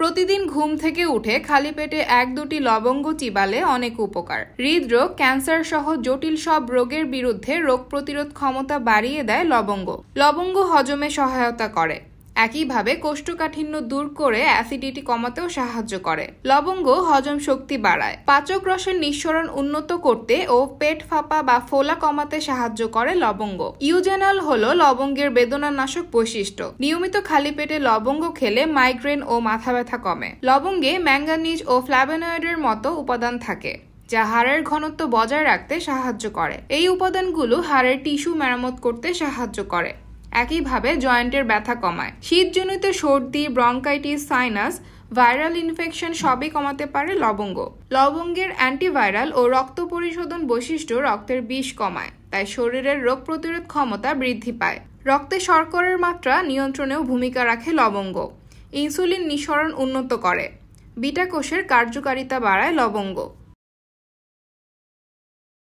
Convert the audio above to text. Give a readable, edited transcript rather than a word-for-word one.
প্রতিদিন ঘুম থেকে উঠে খালি পেটে 1-2টি লবঙ্গ চিবালে অনেক উপকার। হৃদরোগ, ক্যান্সার সহ জটিল সব রোগের বিরুদ্ধে রোগ প্রতিরোধ ক্ষমতা বাড়িয়ে দেয় লবঙ্গ। লবঙ্গ হজমে সহায়তা করে। একইভাবে কোষ্ঠকাঠিন্য দূর করে অ্যাসিডিটি কমাতেও সাহায্য করে। লবঙ্গ হজম শক্তি বাড়ায়। পাচক রসের নিঃসরণ উন্নত করতে ও পেট ফাঁপা বা ফোলা কমাতে সাহায্য করে লবঙ্গ। ইউজেনল হলো লবঙ্গের বেদনানাশক বৈশিষ্ট্য। নিয়মিত খালি পেটে লবঙ্গ খেলে মাইগ্রেন ও মাথা ব্যথা কমে। লবঙ্গে ম্যাঙ্গানিজ ও ফ্ল্যাভোনয়েডের মতো উপাদান থাকে, যা হাড়ের ঘনত্ব বজায় রাখতে সাহায্য করে। এই উপাদানগুলো হাড়ের টিস্যু মেরামত করতে সাহায্য করে। একইভাবে জয়েন্টের ব্যথা কমায়। শীতজনিত সর্দি, ব্রঙ্কাইটিস, সাইনাস, ভাইরাল ইনফেকশন সবই কমাতে পারে লবঙ্গ। লবঙ্গের অ্যান্টিভাইরাল ও রক্ত পরিশোধন বৈশিষ্ট্য রক্তের বিষ কমায়, তাই শরীরের রোগ প্রতিরোধ ক্ষমতা বৃদ্ধি পায়। রক্তে শর্করার মাত্রা নিয়ন্ত্রণেও ভূমিকা রাখে লবঙ্গ। ইনসুলিন নিঃসরণ উন্নত করে। বিটা কোষের কার্যকারিতা বাড়ায় লবঙ্গ।